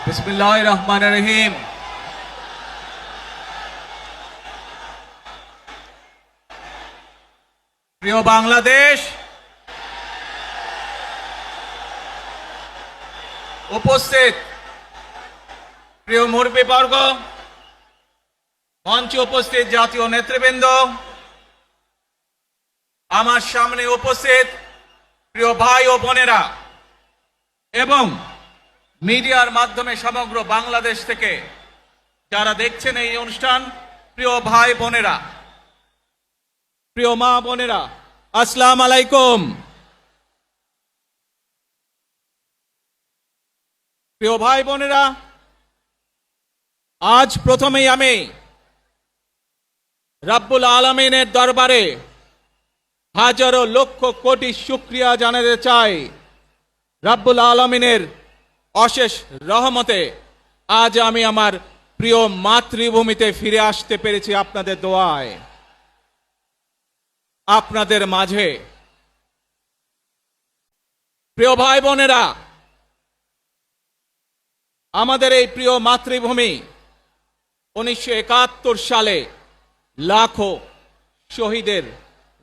বিসমিল্লাহির রহমানির রহিম। প্রিয় বাংলাদেশ, উপস্থিত প্রিয় মুরব্বীবর্গ, মঞ্চে উপস্থিত জাতীয় নেতৃবৃন্দ, আমার সামনে উপস্থিত প্রিয় ভাই ও বোনেরা এবং মিডিয়ার মাধ্যমে সমগ্র বাংলাদেশ থেকে যারা দেখছেন এই অনুষ্ঠান, প্রিয় ভাই বোনেরা, প্রিয় মা বোনেরা, আসসালামু আলাইকুম। প্রিয় ভাই বোনেরা, আজ প্রথমেই আমি রব্বুল আলামিনের দরবারে হাজারো লক্ষ কোটি শুকরিয়া জানাতে চাই। রব্বুল আলামিনের অশেষ রহমতে আজ আমি আমার প্রিয় মাতৃভূমিতে ফিরে আসতে পেরেছি আপনাদের দোয়ায়, আপনাদের মাঝে। প্রিয় ভাই বোনেরা, আমাদের এই প্রিয় মাতৃভূমি 1971 সালে লাখো শহীদের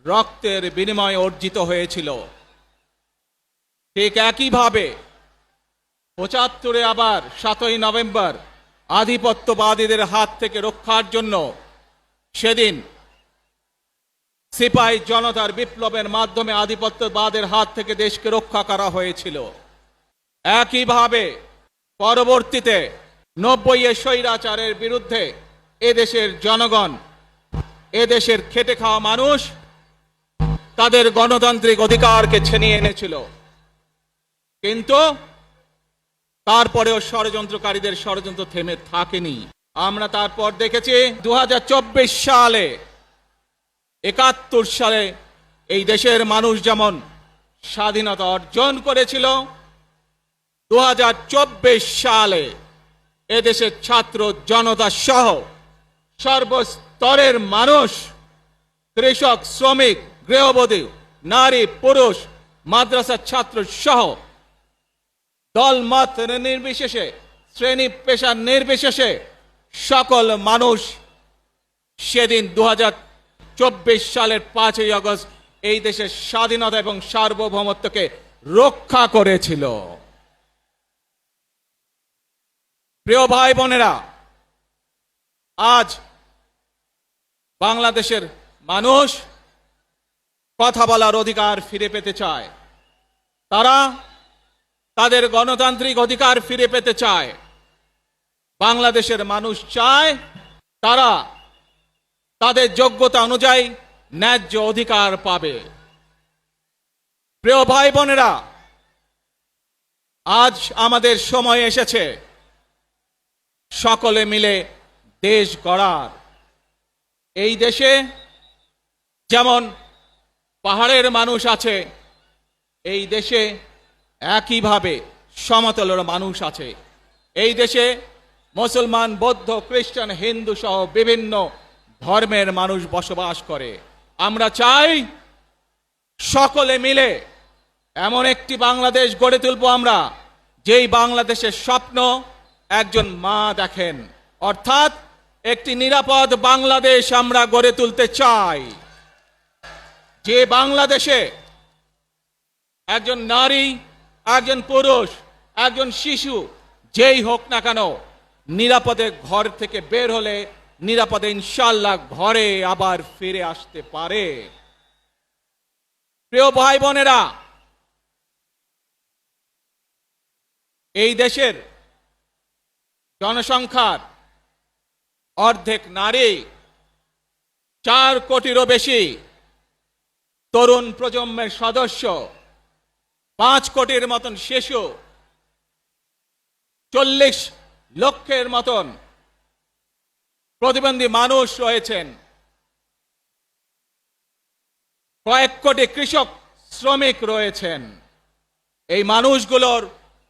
রক্তের বিনিময়ে অর্জিত হয়েছিল। ঠিক একইভাবে 75-এ আবার 7ই নভেম্বর আধিপত্যবাদীদের হাত থেকে রক্ষার জন্য সেদিন সিপাহী জনতার বিপ্লবের মাধ্যমে আধিপত্যবাদের হাত থেকে দেশকে রক্ষা করা হয়েছিল। একইভাবে পরবর্তীতে 90-এ স্বৈরাচারের বিরুদ্ধে এদেশের জনগণ, এদেশের খেটে খাওয়া মানুষ তাদের গণতান্ত্রিক অধিকারকে ছিনিয়ে এনেছিল। কিন্তু তারপরেও ষড়যন্ত্রকারীদের ষড়যন্ত্র থেমে থাকেনি। আমরা তারপর দেখেছি 2024 সালে, 71 সালে এই দেশের মানুষ যেমন স্বাধীনতা অর্জন করেছিল, 2024 সালে এদেশের ছাত্র জনতা সহ সর্বস্তরের মানুষ, কৃষক, শ্রমিক, গৃহবধূ, নারী, পুরুষ, মাদ্রাসার ছাত্র সহ দল মত নির্বিশেষে, শ্রেণী পেশা নির্বিশেষে সকল মানুষ সেদিন 2024 সালের 5ই আগস্ট এই দেশের স্বাধীনতা এবং সার্বভৌমত্বকে রক্ষা করেছিল। প্রিয় ভাই বোনেরা, আজ বাংলাদেশের মানুষ কথা বলার অধিকার ফিরে পেতে চায়, তারা তাদের গণতান্ত্রিক অধিকার ফিরে পেতে চায়। বাংলাদেশের মানুষ চায় তারা তাদের যোগ্যতা অনুযায়ী ন্যায্য অধিকার পাবে। প্রিয় ভাই বোনেরা, আজ আমাদের সময় এসেছে সকলে মিলে দেশ গড়ার। এই দেশে যেমন পাহাড়ের মানুষ আছে, এই দেশে একইভাবে সমতলের মানুষ আছে। এই দেশে মুসলমান, বৌদ্ধ, খ্রিস্টান, হিন্দু সহ বিভিন্ন ধর্মের মানুষ বসবাস করে। আমরা চাই সকলে মিলে এমন একটি বাংলাদেশ গড়ে তুলব আমরা, যেই বাংলাদেশের স্বপ্ন একজন মা দেখেন, অর্থাৎ একটি নিরাপদ বাংলাদেশ আমরা গড়ে তুলতে চাই। যে বাংলাদেশে একজন নারী, একজন পুরুষ, একজন শিশু যেই হোক না কেন, নিরাপদে ঘর থেকে বের হলে নিরাপদে ইনশাআল্লাহ ঘরে আবার ফিরে আসতে পারে। প্রিয় ভাই বোনেরা, এই দেশের জনসংখ্যার অর্ধেক নারী, 4 কোটিরও বেশি তরুণ প্রজন্মের সদস্য, 5 কোটির মতন শিশু, 40 লক্ষের মতন প্রতিবন্ধী মানুষ রয়েছেন, কয়েক কোটি কৃষক, শ্রমিক রয়েছেন। এই মানুষগুলোর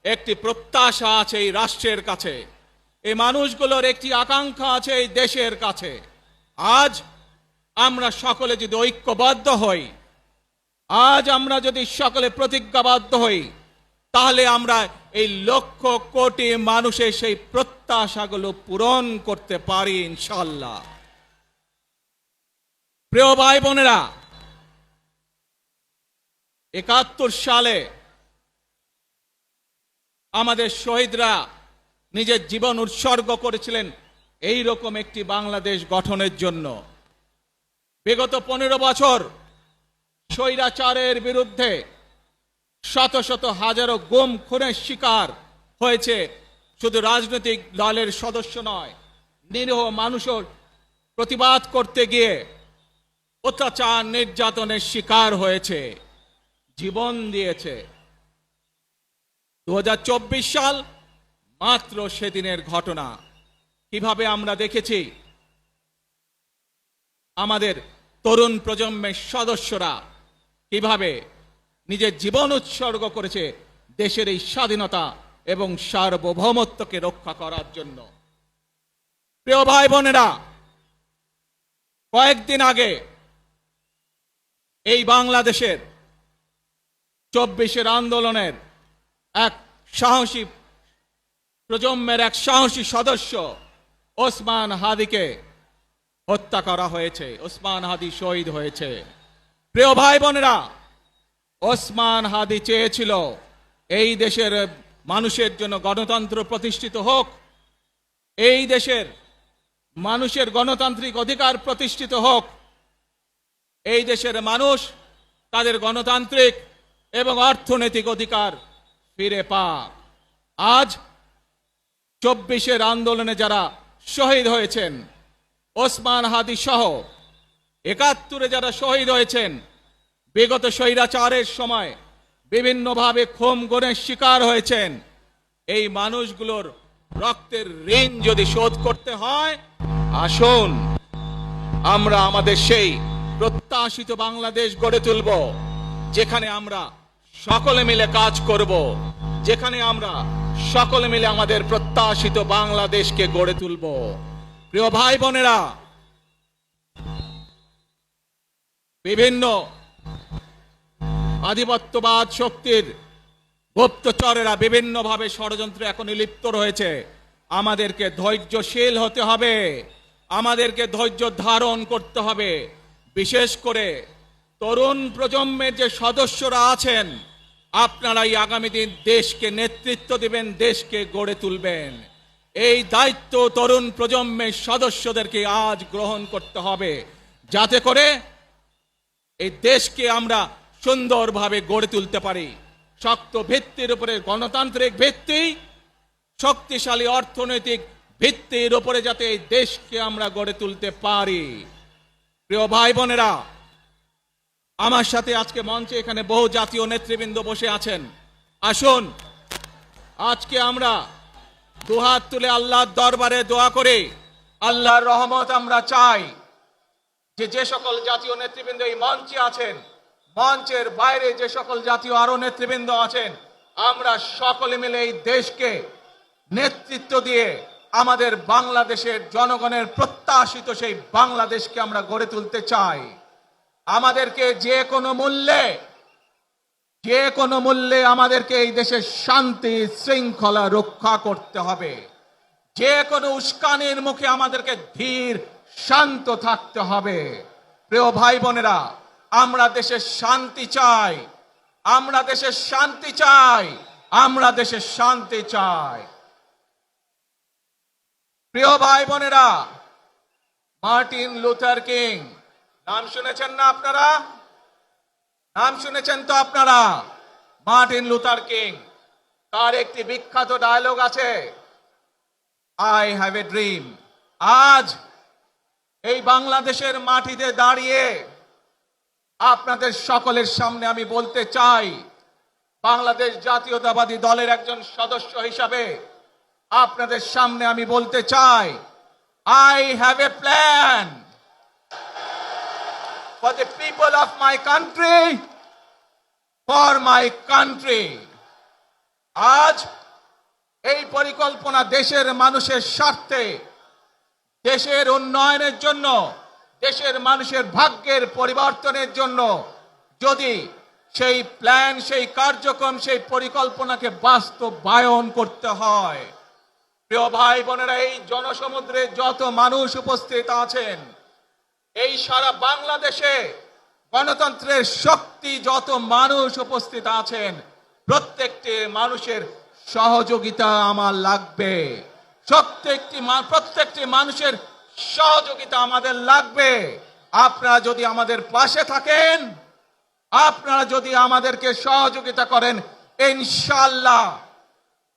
একটি প্রত্যাশা আছে এই রাষ্ট্রের কাছে, এই মানুষগুলোর একটি আকাঙ্ক্ষা আছে এই দেশের কাছে। আজ আমরা সকলে যদি ঐক্যবদ্ধ হই, আজ আমরা যদি সকলে প্রতিজ্ঞাবদ্ধ হই, তাহলে আমরা এই লক্ষ কোটি মানুষের সেই প্রত্যাশাগুলো পূরণ করতে পারি ইনশাআল্লাহ। প্রিয় ভাই বোনেরা, ৭১ সালে আমাদের শহীদরা নিজের জীবন উৎসর্গ করেছিলেন এই রকম একটি বাংলাদেশ গঠনের জন্য। বিগত 15 বছর স্বৈরাচারের বিরুদ্ধে শত শত হাজারো গুম খুনের শিকার হয়েছে শুধু রাজনৈতিক দলের সদস্য নয়, নিরীহ মানুষও প্রতিবাদ করতে গিয়ে অত্যাচার নির্যাতনের শিকার হয়েছে, জীবন দিয়েছে। 2024 সাল মাত্র সেদিনের ঘটনা। কিভাবে আমরা দেখেছি আমাদের তরুণ প্রজন্মের সদস্যরা কিভাবে নিজের জীবন উৎসর্গ করেছে দেশের এই স্বাধীনতা এবং সার্বভৌমত্বকে রক্ষা করার জন্য। প্রিয় ভাই বোনেরা, কয়েকদিন আগে এই বাংলাদেশের 24-এর আন্দোলনের এক সাহসী প্রজন্মের এক সাহসী সদস্য ওসমান হাদিকে হত্যা করা হয়েছে। ওসমান হাদি শহীদ হয়েছে। প্রিয় ভাই বোনেরা, ওসমান হাদি চেয়েছিল এই দেশের মানুষের জন্য গণতন্ত্র প্রতিষ্ঠিত হোক, এই দেশের মানুষের গণতান্ত্রিক অধিকার প্রতিষ্ঠিত হোক, এই দেশের মানুষ তাদের গণতান্ত্রিক এবং অর্থনৈতিক অধিকার ফিরে পাক। আজ 24-এর আন্দোলনে যারা শহীদ হয়েছেন, ওসমান হাদি সহ ৭১-এ যারা শহীদ হয়েছেন, বিগত স্বৈরাচারের সময় বিভিন্নভাবে খুন গুমের শিকার হয়েছেন, এই মানুষগুলোর রক্তের ঋণ যদি শোধ করতে হয়, আসুন আমরা আমাদের সেই প্রত্যাশিত বাংলাদেশ গড়ে তুলব, যেখানে আমরা সকলে মিলে কাজ করব, যেখানে আমরা সকলে মিলে আমাদের প্রত্যাশিত বাংলাদেশকে গড়ে তুলব। প্রিয় ভাই বোনেরা, বিভিন্ন আধিপত্যবাদ শক্তির গুপ্তচরেরা বিভিন্নভাবে ষড়যন্ত্রে এখন লিপ্ত রয়েছে। আমাদেরকে ধৈর্যশীল হতে হবে, আমাদেরকে ধৈর্য ধারণ করতে হবে। বিশেষ করে তরুণ প্রজন্মের যে সদস্যরা আছেন, আপনারাই আগামী দিন দেশকে নেতৃত্ব দিবেন, দেশকে গড়ে তুলবেন। এই দায়িত্ব তরুণ প্রজন্মের সদস্যদেরকে আজ গ্রহণ করতে হবে, যাতে করে এই দেশকে আমরা সুন্দরভাবে গড়ে তুলতে পারি। শক্ত ভিত্তির উপরে গণতান্ত্রিক ভিত্তি, শক্তিশালী অর্থনৈতিক ভিত্তির উপরে যাতে এই দেশকে আমরা গড়ে তুলতে পারি। প্রিয় ভাই বোনেরা, আমার সাথে আজকে মঞ্চে এখানে বহু জাতীয় নেতৃবৃন্দ বসে আছেন। আসুন আজকে আমরা দুহাত তুলে আল্লাহর দরবারে দোয়া করে আল্লাহর রহমত আমরা চাই। যে সকল জাতীয় নেতৃবৃন্দ এই মঞ্চে আছেন, মঞ্চের বাইরে যে সকল জাতীয় আরো নেতৃবৃন্দ আছেন, আমরা সকলে মিলে এই দেশকে নেতৃত্ব দিয়ে আমাদের বাংলাদেশের জনগণের প্রত্যাশিত সেই বাংলাদেশকে আমরা গড়ে তুলতে চাই। আমাদেরকে যে কোনো মূল্যে আমাদেরকে এই দেশের শান্তি শৃঙ্খলা রক্ষা করতে হবে। যে কোনো উস্কানির মুখে আমাদেরকে ধীর শান্ত থাকতে হবে। প্রিয় ভাই বোনেরা, আমরা দেশের শান্তি চাই, আমরা দেশের শান্তি চাই, আমরা দেশের শান্তি চাই। প্রিয় ভাই বোনেরা, মার্টিন লুথার কিং নাম শুনেছেন না আপনারা? নাম শুনেছেন তো আপনারা? মার্টিন লুথার কিং, তার একটি বিখ্যাত ডায়লগ আছে, আই হ্যাভ এ ড্রিম। আজ এই বাংলাদেশের মাটিতে দাঁড়িয়ে আপনাদের সকলের সামনে আমি বলতে চাই, বাংলাদেশ জাতীয়তাবাদী দলের একজন সদস্য হিসাবে আপনাদের সামনে আমি বলতে চাই, I have a plan for the people of my country, for my country. আজ এই পরিকল্পনা দেশের মানুষের স্বার্থে, দেশের উন্নয়নের জন্য, দেশের মানুষের ভাগ্যের পরিবর্তনের জন্য যদি সেই প্ল্যান, সেই কার্যক্রম, সেই পরিকল্পনাকে বাস্তবায়ন করতে হয়। প্রিয় ভাই বোনেরা, এই জনসমুদ্রে যত মানুষ উপস্থিত আছেন, এই সারা বাংলাদেশে গণতন্ত্রের শক্তি যত মানুষ উপস্থিত আছেন, প্রত্যেকটি মানুষের সহযোগিতা আমার লাগবে। প্রত্যেকটি মানুষের সহযোগিতা আমাদের লাগবে। আপনারা যদি আমাদের পাশে থাকেন, আপনারা যদি আমাদেরকে সহযোগিতা করেন, ইনশাআল্লাহ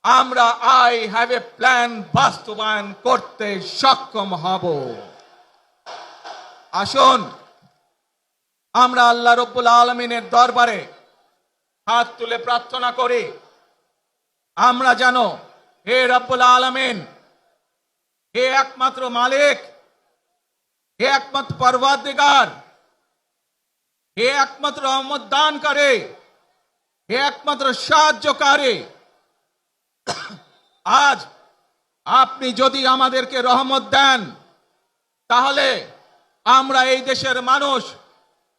আমরা আই হ্যাভ এ প্ল্যান বাস্তবায়ন করতে সক্ষম হব। আসুন আমরা আল্লাহ রব্বুল আলামিনের দরবারে হাত তুলে প্রার্থনা করি, আমরা যেন, হে রব্বুল আলামিন, হে একমাত্র মালিক, হে একমাত্র পরওয়ারদিগার, হে একমাত্র রহমত দানকারী, হে একমাত্র সাহায্যকারী, আজ আপনি যদি আমাদেরকে রহমত দেন, তাহলে আমরা এই দেশের মানুষ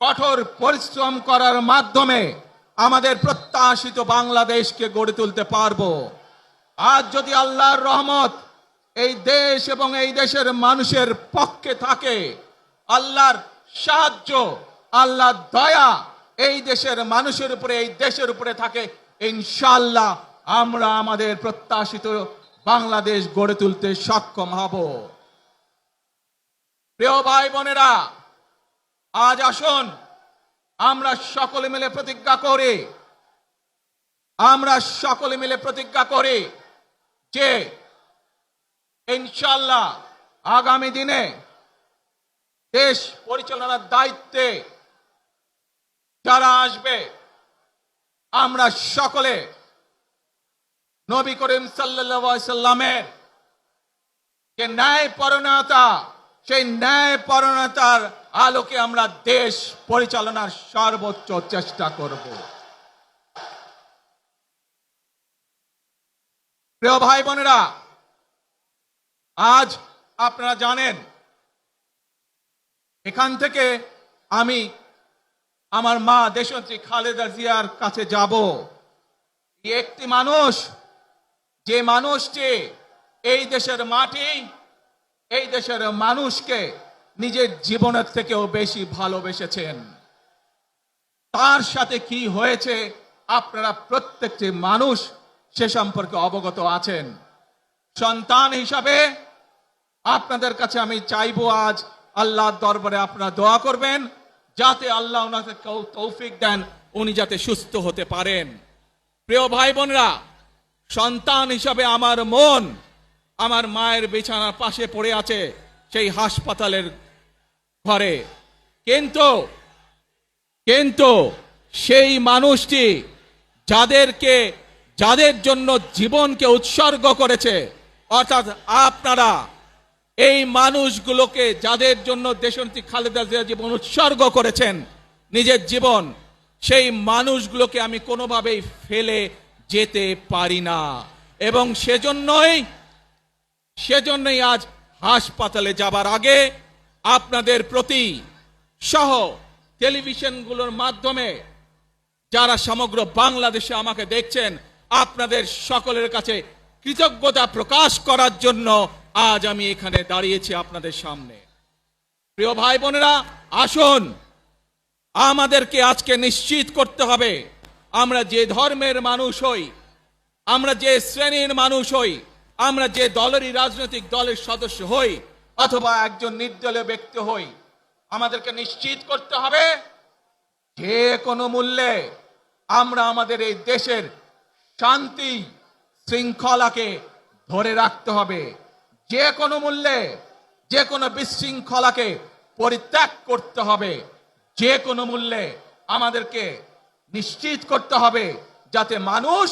কঠোর পরিশ্রম করার মাধ্যমে আমাদের প্রত্যাশিত বাংলাদেশকে গড়ে তুলতে পারবো। আজ যদি আল্লাহর রহমত এই দেশ এবং এই দেশের মানুষের পক্ষে থাকে, আল্লাহর সাহায্য, আল্লাহর দয়া এই দেশের মানুষের উপরে, এই দেশের উপরে থাকে, ইনশাআল্লাহ আমরা আমাদের প্রত্যাশিত বাংলাদেশ গড়ে তুলতে সক্ষম হব। প্রিয় ভাই বোনেরা, আজ আসুন আমরা সকলে মিলে প্রতিজ্ঞা করি, আমরা সকলে মিলে প্রতিজ্ঞা করি যে ইনশাআল্লাহ আগামী দিনে দেশ পরিচালনার দায়িত্বে যারা আসবে, আমরা সকলে নবী করিম সাল্লাল্লাহু আলাইহি সাল্লামের যে ন্যায়পরায়ণতা, সেই ন্যায়পরায়ণতার আলোকে আমরা দেশ পরিচালনার সর্বোচ্চ চেষ্টা করব। প্রিয় ভাই বোনেরা, আজ আপনারা জানেন এখান থেকে আমি আমার মা দেশনেত্রী খালেদা জিয়ার কাছে যাব। একটি মানুষ, যে মানুষটি এই দেশের মাটি, এই দেশের মানুষকে নিজের জীবনের থেকেও বেশি ভালোবেসেছেন, তার সাথে কি হয়েছে আপনারা প্রত্যেকটি মানুষ সে সম্পর্কে অবগত আছেন। সন্তান হিসাবে আপনাদের কাছে আমি চাইবো, আজ আল্লাহর দরবারে আপনারা দোয়া করবেন যাতে আল্লাহ ওনাকে তৌফিক দেন, উনি যাতে সুস্থ হতে পারেন। প্রিয় ভাই বোনেরা, সন্তান হিসাবে আমার মন আমার মায়ের বিছানার পাশে পড়ে আছে সেই হাসপাতালের ঘরে, কিন্তু সেই মানুষটি যাদের জন্য জীবনকে উৎসর্গ করেছে, অর্থাৎ আপনারা এই মানুষগুলোকে, যাদের জন্য দেশনেত্রী খালেদা জিয়া জীবন উৎসর্গ করেছেন, নিজের জীবন, সেই মানুষগুলোকে আমি কোনোভাবেই ফেলে যেতে পারি না। এবং সেজন্যই আজ হাসপাতালে যাবার আগে আপনাদের প্রতি সহ টেলিভিশনগুলোর মাধ্যমে যারা সমগ্র বাংলাদেশে আমাকে দেখছেন, আপনাদের সকলের কাছে কৃতজ্ঞতা প্রকাশ করার জন্য আজ আমি এখানে দাঁড়িয়েছি আপনাদের সামনে। প্রিয় ভাই বোনেরা, আসুন আমাদেরকে আজকে নিশ্চিত করতে হবে, আমরা যে ধর্মের মানুষ হই, আমরা যে শ্রেণীর মানুষ হই, আমরা যে দলেরই রাজনৈতিক দলের সদস্য হই অথবা একজন নির্দলীয় ব্যক্তি হই, আমাদেরকে নিশ্চিত করতে হবে যে কোনো মূল্যে আমরা আমাদের এই দেশের শান্তি শৃঙ্খলাকে ধরে রাখতে হবে। যে কোনো মূল্যে যে কোনো বিশৃঙ্খলাকে পরিত্যাগ করতে হবে। যে কোনো মূল্যে আমাদেরকে নিশ্চিত করতে হবে যাতে মানুষ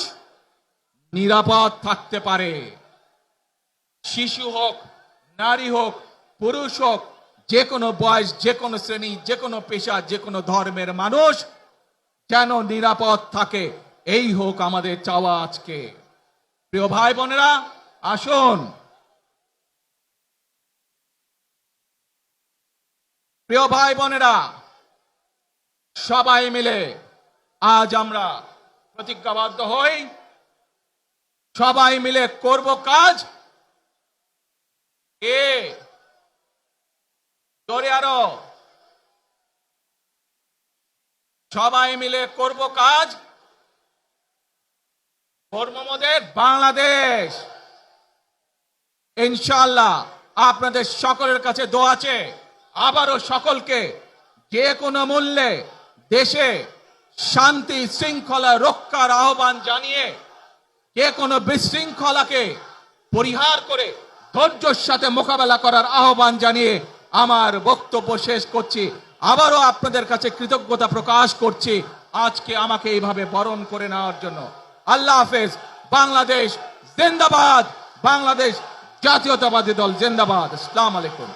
নিরাপদ থাকতে পারে। শিশু হোক, নারী হোক, পুরুষ হোক, যে কোনো বয়স, যে কোনো শ্রেণী, যে কোনো পেশা, যে কোনো ধর্মের মানুষ যেন নিরাপদ থাকে, এই হোক আমাদের চাওয়া আজকে। প্রিয় ভাই বোনেরা, আসুন প্রিয় ভাই বোনেরা, সবাই মিলে আজ আমরা প্রতিজ্ঞাবদ্ধ হই, সবাই মিলে করব কাজ। জোরে আরো, সবাই মিলে করব কাজ, কর্মমোদের বাংলাদেশ। ইনশাআল্লাহ আপনাদের সকলের কাছে দোয়া আছে, আবারও সকলকে যে কোনো মূল্যে দেশে শান্তি শৃঙ্খলা রক্ষার আহ্বান জানিয়ে যে কোনো বিশৃঙ্খলাকে পরিহার করে ধৈর্যের সাথে মোকাবেলা করার আহ্বান জানিয়ে আমার বক্তব্য শেষ করছি। আবারও আপনাদের কাছে কৃতজ্ঞতা প্রকাশ করছি আজকে আমাকে এইভাবে বরণ করে নেওয়ার জন্য। আল্লাহ হাফেজ। বাংলাদেশ জিন্দাবাদ, বাংলাদেশ জাতীয়তাবাদী দল জিন্দাবাদ। আসসালামু আলাইকুম।